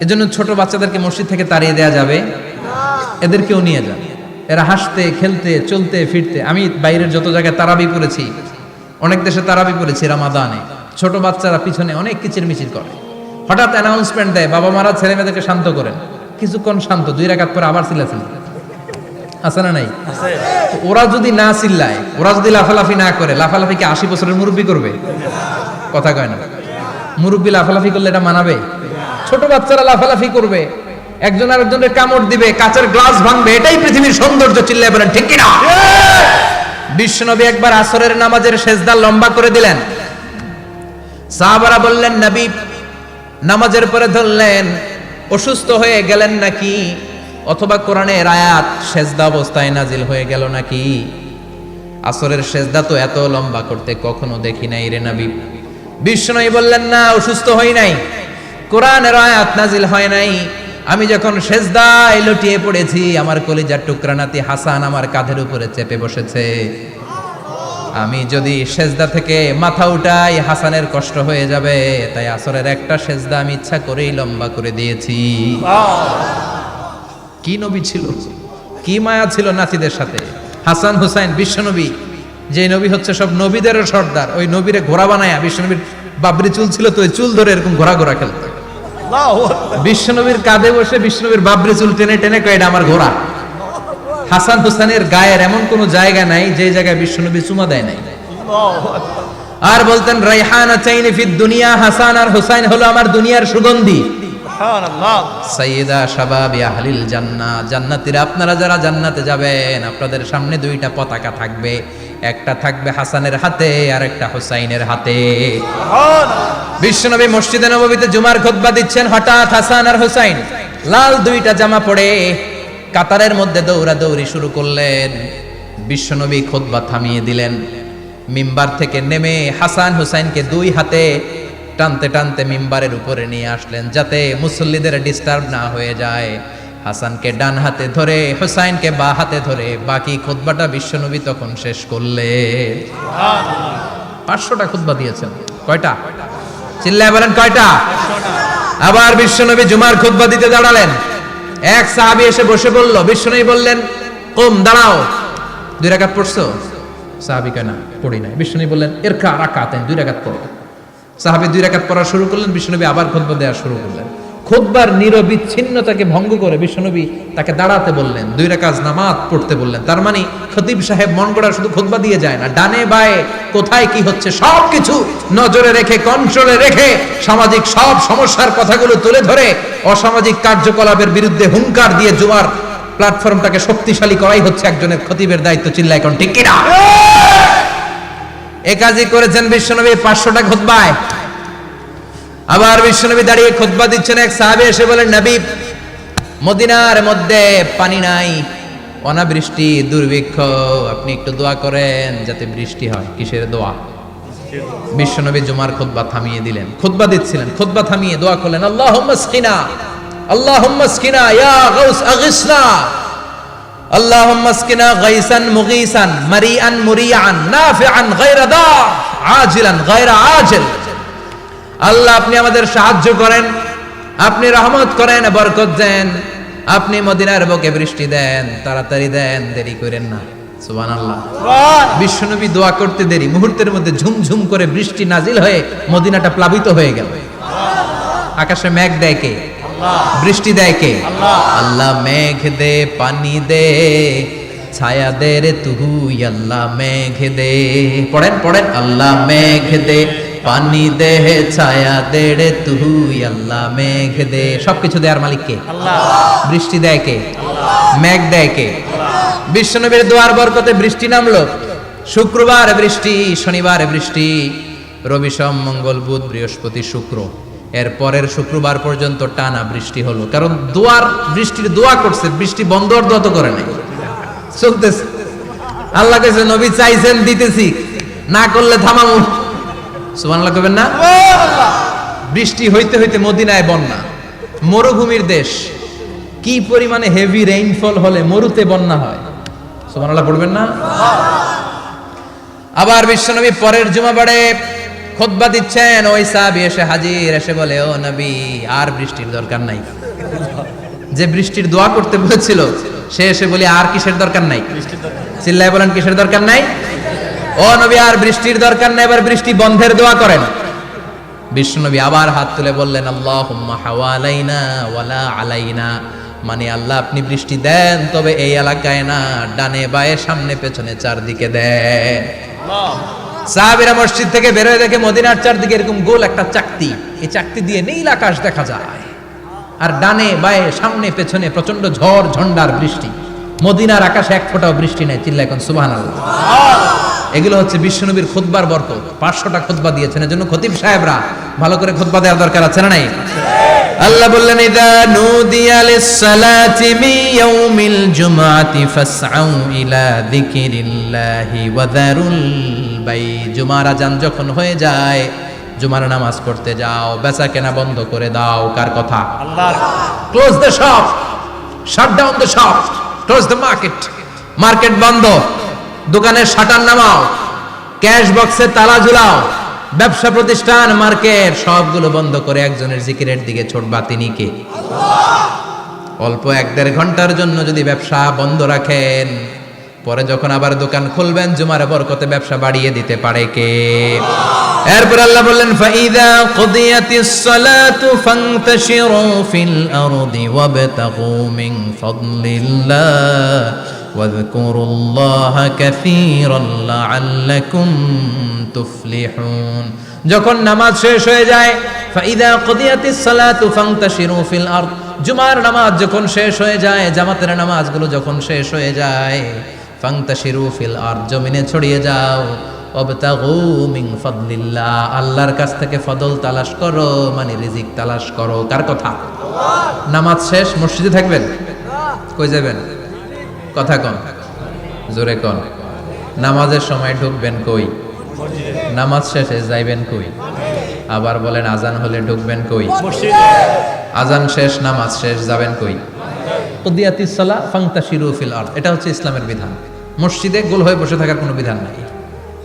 এজন্য ছোট বাচ্চাদেরকে মসজিদ থেকে তাড়িয়ে দেওয়া যাবে, এদেরকেও নিয়ে যান। এরা হাসতে খেলতে চলতে ফিরতে, আমি বাইরের যত জায়গায় তারাবি পড়েছি, অনেক দেশে তারাবি পড়েছি রামাদানে, ছোট বাচ্চারা পিছনে অনেক কিচির মিচির করে, হঠাৎ অ্যানাউন্সমেন্ট দেয় বাবা মারা ছেলে মেয়েদেরকে শান্ত করেন, কিছুক্ষণ শান্ত, 2 রাকাত পরে আবার চিল্লাচিল্লি, আছে না নাই? তো ওরা যদি না চিল্লায়, ওরা যদি লাফালাফি না করে, লাফালাফি কি 80 বছরের মুরব্বী করবে? কথা কয় না। মুরব্বী লাফালাফি করলে এটা মানাবে? ছোট বাচ্চারা লাফালাফি করবে, একজন আরেকজনের কামড় দিবে, কাচের গ্লাস ভাঙবে, এটাই পৃথিবীর সৌন্দর্য। চিল্লায় বলেন ঠিক কিনা? বিশ্বনবী একবার আসরের নামাজের সেজদা লম্বা করে দিলেন, সাহাবারা বললেন নবী নামাজের পরে ধরলেন, অসুস্থ হয়ে গেলেন নাকি, অথবা কোরআনের আয়াত সেজদা অবস্থায় নাজিল হয়ে গেল নাকি? আসরের সেজদা তো এত লম্বা করতে কখনো দেখি নাই রে নবী। বিশ্বনবী বললেন না, অসুস্থ হই নাই, কোরআনের আয়াত নাজিল হয় নাই, আমি যখন সেজদায় লুটিয়ে পড়েছি, আমার কলিজার টুকরা নাতি হাসান আমার কাঁধের উপরে চেপে বসেছে, আমি যদি সেজদা থেকে মাথা উঠাই হাসানের কষ্ট হয়ে যাবে, তাই আসরের একটা সেজদা আমি ইচ্ছা করেই লম্বা করে দিয়েছি। কি নবী ছিল, কি মায়া ছিল নাতিদের সাথে। হাসান হুসাইন বিশ্বনবী, যে নবী হচ্ছে সব নবীদেরও সর্দার, ওই নবীরে ঘোড়া বানায়া, বিশ্বনবীর বাবরি চুল ছিল তো ওই চুল ধরে এরকম ঘোড়া ঘোড়া খেলত, বিশ্বনবীর কাঁধে বসে বিশ্বনবীর বাবরি চুল টেনে টেনে কয় এটা আমার ঘোড়া। হাসান হুসাইনের গায়ের এমন কোন জায়গা নাই যে জায়গায় বিশ্বনবী চুমা দেয় নাই। আর বলতেন রাইহানা চাইনি ফিদ দুনিয়া, হাসান আর হুসাইন হলো আমার দুনিয়ার সুগন্ধি। সুবহানাল্লাহ। সাইয়্যিদা শাবাবি আহলিল জান্নাহ, জান্নাতীরা আপনারা যারা জান্নাতে যাবেন, আপনাদের সামনে 2টা পতাকা থাকবে, একটা থাকবে হাসানের হাতে আর একটা হুসাইনের হাতে। সুবহানাল্লাহ। বিশ্বনবী মসজিদে নববীতে জুমার খুতবা দিচ্ছেন, হঠাৎ হাসান আর হুসাইন লাল 2টা জামা পরে কাতারের মধ্যে দৌড়াদৌড়ি শুরু করলেন। বিশ্বনবী খুতবা থামিয়ে দিলেন, মিম্বার থেকে নেমে হাসান হুসাইনকে 2 হাতে টানতে টানতে মিম্বারের উপরে নিয়ে আসলেন, যাতে মুসল্লিদের ডিস্টার্ব না হয়ে যায়। হাসানকে ডান হাতে ধরে, হুসাইনকে বাঁ হাতে ধরে বাকি খুতবাটা বিশ্বনবী তখন শেষ করলেন। 500টা খুতবা দিয়েছেন। কয়টা? চিল্লায় বলেন কয়টা? আবার বিশ্বনবী জুমার খুতবা দিতে দাঁড়ালেন, এক সাহাবী এসে বসে বলল, বিশ্বনবী বললেন কুম, দাঁড়াও, 2 রাকাত পড়ছো? সাহাবী কয় না, পড়ি নাই। বিশ্বনবী বললেন ইরকা রাকাতাইন, 2 রাকাত পড়ো। সাহাবী 2 রাকাত পড়া শুরু করলেন, বিশ্বনবী আবার খুতবা দেওয়া শুরু করলেন। খুতবার নিরবিচ্ছিন্নতাকে ভঙ্গ করে বিশ্বনবী তাকে দাঁড়াতে বললেন, 2 রাকাত নামাজ পড়তে বললেন। তার মানে খতিব সাহেব মন গড়া শুধু খুতবা দিয়ে যায় না, ডানে বায়ে কোথায় কি হচ্ছে সবকিছু নজরে রেখে, কন্ট্রোলে রেখে, সামাজিক সব সমস্যার কথাগুলো তুলে ধরে অসামাজিক কার্যকলাপের বিরুদ্ধে হুঙ্কার দিয়ে জুমার প্ল্যাটফর্মটাকে শক্তিশালী করাই হচ্ছে একজনের খতিবের দায়িত্ব। চিল্লায় কোন ঠিক কিনা? এ কাজই করেছেন বিশ্বনবী 500টা খুতবায়। আবার বিশ্বনবী দাঁড়িয়ে খুতবা দিচ্ছেন, এক সাহাবী এসে বলেন, নবী মদিনার মধ্যে পানি নাই, অনাবৃষ্টি, দুর্ভিক্ষ, আপনি একটু দোয়া করেন যাতে বৃষ্টি হয়। কিসের দোয়া? বিশ্বনবী জুমার খুতবা থামিয়ে দিলেন, খুতবা দিচ্ছিলেন, খুতবা থামিয়ে দোয়া করলেন, আল্লাহুম্মা আসকিনা, আল্লাহুম্মা আসকিনা ইয়া গাউস আগিসনা, আল্লাহুম্মা আসকিনা গাইসান মুগীসান মারিআন মুরিআন নাফিআন গায়রা দার আজিলান গায়রা আজিল। আল্লাহ আপনি আমাদের সাহায্য করেন, আপনি রহমত করেন, বরকত দেন, আপনি মদিনার বুকে বৃষ্টি দেন, তাড়াতাড়ি দেন, দেরি করেন না। সুবহানাল্লাহ। বিশ্বনবী দোয়া করতে দেরি, মুহূর্তের মধ্যে ঝুমঝুম করে বৃষ্টি নাজিল হয়ে মদিনাটা প্লাবিত হয়ে গেল। আকাশে মেঘ দেয় কে? বৃষ্টি দেয় কে? আল্লাহ মেঘ দে, পানি দে, ছায়া দে রে তুই, আল্লাহ মেঘ দে। পড়েন পড়েন, আল্লাহ মেঘ দে, পানি দে, ছায়া দে রে তুই, আল্লাহ মেঘ দে। সবকিছু দেয়ার মালিক কে? আল্লাহ। বৃষ্টি দেয় কে? আল্লাহ। মেঘ দেয় কে? বিশ্বনবীর দোয়ার বরকতে বৃষ্টি নামলো। শুক্রবার বৃষ্টি, শনিবার বৃষ্টি, রবি সোম মঙ্গল বুধ বৃহস্পতি শুক্র, এর পরের শুক্রবার পর্যন্ত টানা বৃষ্টি হলো। কারণ দোয়ার বৃষ্টির দোয়া করছে, বৃষ্টি বন্ধ আর দোয়া তো করে নাই, চলতেছে। আল্লাহ কাছে নবী চাইছেন, দিতেছি, না করলে থামামু। সুবহানাল্লাহ কইবেন না? বৃষ্টি হইতে হইতে মদিনায় বন্যা, মরুভূমির দেশ, কি পরিমাণে হেভি রেইনফল হলে মরুতে বন্যা হয়। সুবহানাল্লাহ পড়বেন না? আবার বিশ্বনবী পরের জুমাবারে খুতবা দিচ্ছেন, ওই সাহাবী এসে হাজির, এসে বলে, ও নবী, আর বৃষ্টির দরকার নাই। যে বৃষ্টির দোয়া করতে বলেছিল সে এসে বলি, আর কিসের দরকার নাই? চিল্লায় বলেন, কিসের দরকার নাই? ও নবী, আর বৃষ্টির দরকার নাই, এবার বৃষ্টি বন্ধের দোয়া করেন। বিশ্বনবী আবার হাত তুলে বললেন, আল্লাহুম্মা হাওয়ালাইনা ওয়ালা আলাইনা, মানে আল্লাহ আপনি বৃষ্টি দেন, তবে এই এলাকায় না, ডানে বায়ে সামনে পেছনে চারদিকে দেন। সাহাবীরা মসজিদ থেকে বের হয়ে দেখে মদিনার চারদিকে এরকম গোল একটা চাকতি, এই চাকতি দিয়ে নীল আকাশ দেখা যায়, আর ডানে বায়ে সামনে পেছনে প্রচন্ড ঝড় ঝন্ডার বৃষ্টি। মদিনার আকাশে এক ফোঁটাও বৃষ্টি নেই। চিল্লায় এখন সুবহানাল্লাহ। এগুলো হচ্ছে বিশ্বনবীর খুতবার বরকত। 500টা খুতবা দিয়েছেন, এজন্য খতিব সাহেবরা ভালো করে খুতবা দেওয়ার দরকার আছে না নাই? আল্লাহ বললেন, ইযা নুদিয়া লিস-সালাতি মিন ইয়াউমিল জুমআতি ফাসআউ ইলা যিকিরিল্লাহি ওয়া যারুল বাই। জুমার আযান যখন হয়ে যায়, জুমার নামাজ পড়তে যাও, বেচা কেনা বন্ধ করে দাও। কার কথা? আল্লাহর। Close the shop, shut down the shop, close the market. Market বন্ধ, দোকানের শাটার নামাও, ক্যাশ বক্সে তালা ঝুলাও, ব্যবসা প্রতিষ্ঠান, মার্কেট সবগুলো বন্ধ করে একজনের জিকিরের দিকে ছুটবা। তিনি কে? আল্লাহ। অল্প 1-1.5 ঘন্টার জন্য যদি ব্যবসা বন্ধ রাখেন, পরে যখন আবার দোকান খুলবেন, জুমার বরকতে ব্যবসা বাড়িয়ে দিতে পারে কে? এরপর আল্লাহ বললেন, ফাইদা কুদিয়াতিস সালাতু ফান্তাশিরু ফিল আরদি ওয়াবতাগু মিন ফাদলিল্লাহ ওয়াযকুরুল্লাহা কাসীরান লাআল্লাকুম তুফলিহুন। যখন নামাজ শেষ হয়ে যায়, ফাইদা কুদিয়াতিস সালাতু ফান্তাশিরু ফিল আরদ, জুমার নামাজ যখন শেষ হয়ে যায়, জামাতের নামাজগুলো যখন শেষ হয়ে যায়, ফান্তাশিরু ফিল আরদ, জমিনে ছড়িয়ে যাও, ওয়াবতাগু মিন ফাদলিল্লাহ, আল্লাহর কাছ থেকে ফজল তালাশ করো, মানে রিজিক তালাশ করো। কার কথা? আল্লাহ। নামাজ শেষ, মসজিদে থাকবেন? কই যাবেন? কথা কন, জোরে কন। নামাজের সময় ঢুকবেন কই? নামাজ শেষে যাইবেন কই? আবার বলেন, আজান হলে ঢুকবেন কই? মসজিদে। আজান শেষ, নামাজ শেষ, যাবেন কই? কুদিয়াতিস সালাহ ফান্তাশিরু ফিল আরদ। এটা হচ্ছে ইসলামের বিধান। মসজিদে গোল হয়ে বসে থাকার কোনো বিধান নাই।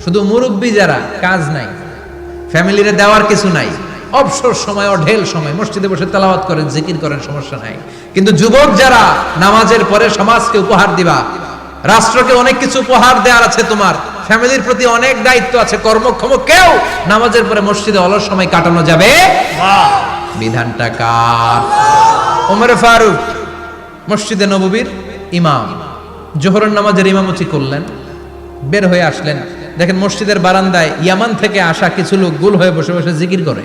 শুধু মুরব্বী যারা, কাজ নাই, ফ্যামিলিরে দেওয়ার কিছু নাই, অবসর সময়, অঢেল সময় মসজিদে বসে তেলাওয়াত করেন, জিকির করেন, সমস্যা নাই। কিন্তু যুবক যারা, নামাজের পরে সমাজকে উপহার দিবা, রাষ্ট্রকে অনেক কিছু উপহার দেওয়ার আছে, তোমার ফ্যামিলির প্রতি অনেক দায়িত্ব আছে, কর্মক্ষম কেউ নামাজের পরে মসজিদে অলস সময় কাটানো যাবে না। বিধানটা কার? ওমর ফারুক মসজিদে নববীর ইমাম, জোহরের নামাজের ইমামতি করলেন, বের হয়ে আসলেন, দেখেন মসজিদের বারান্দায় ইয়ামান থেকে আসা কিছু লোক গোল হয়ে বসে বসে জিকির করে।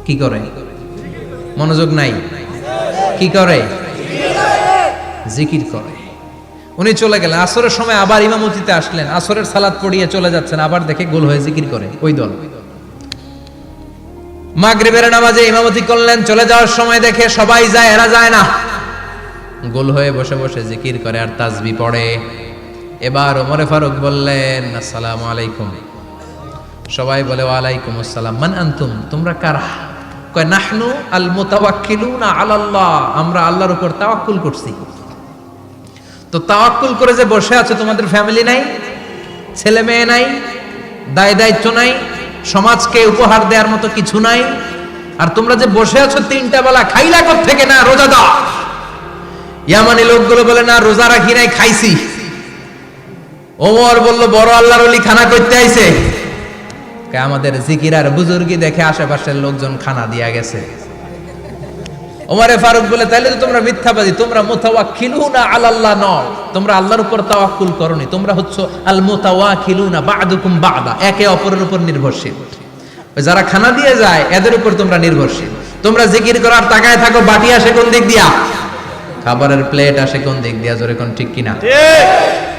কি করে? মনোযোগ নাই। কি করে? জিকির করে। উনি চলে গেলেন, আসরের সময় আবার ইমামতিতে আসলেন, আসরের সালাত পড়িয়ে চলে যাচ্ছেন, আবার দেখে গোল হয়ে জিকির করে ওই দল। মাগরিবের নামাজে ইমামতি করলেন, চলে যাওয়ার সময় দেখে সবাই যায়, এরা যায় না, গোল হয়ে বসে বসে জিকির করে আর তাসবিহ পড়ে। এবার ওমর ফারুক বললেন, আসসালামু আলাইকুম। সবাই বলে, ওয়ালাইকুম আসসালাম। মান আনতুম, তোমরা কারা? কয়, নাহনু আল মুতাওয়াক্কিলুনা আলাল্লাহ, আমরা আল্লাহর উপর তাওয়াক্কুল করছি। তো তাওয়াক্কুল করে যে বসে আছো, তোমাদের ফ্যামিলি নাই, ছেলে মেয়ে নাই, দায় দায়িত্ব নাই, সমাজকে উপহার দেওয়ার মতো কিছু নাই, আর তোমরা যে বসে আছো 3টা বেলা, খাইলা কোত্থেকে? না, রোজা দাও। ইয়ামানি লোকগুলো বলে, না রোজা রাখি নাই, খাইছি। ওমর বলল, বড় আল্লাহর ওলি খানা করতে আইছে। আমাদের জিকির আর বুজুর্গি দেখে আশেপাশের লোকজন খানা দিয়া গেছে। ওমরে ফারুক বলে, তাইলে তো তোমরা মিথ্যাবাদী, তোমরা মুতাওয়াক্কিলুনা আলাল্লাহ নও, তোমরা আল্লাহর উপর তাওয়াক্কুল করনি, তোমরা হচ্ছে আল মুতাওয়াক্কিলুনা বা'দুকুম বা'দা, একে অপরের উপর নির্ভরশীল। যারা খানা দিয়ে যায় এদের উপর তোমরা নির্ভরশীল। তোমরা জিকির করার তাকায় থাকো, বাটি আসে কোন দিক দিয়া, খাবারের প্লেট আসে কোন দিক দিয়া, জোরে কোন ঠিক কিনা? ঠিক।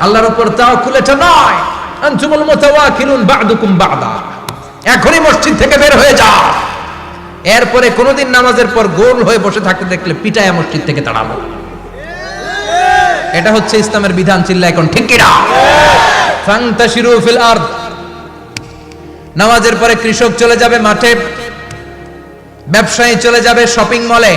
আল্লাহর উপর তাওয়াক্কুল এটা নয়। আনতুমুল মুতাওয়াক্কিলুন বা'দুকুম বা'দা। এখনই মসজিদ থেকে বের হয়ে যাও। এরপরে কোনদিন নামাজের পর গোল হয়ে বসে থাকতে দেখলে পিটায়া মসজিদ থেকে তাড়াবো। এটা হচ্ছে ইসলামের বিধান। চিল্লা এখন ঠিক কিনা? ফান্তাশিরু ফিল আরদ। নামাজের পরে কৃষক চলে যাবে মাঠে, ব্যবসায়ী চলে যাবে শপিং মলে,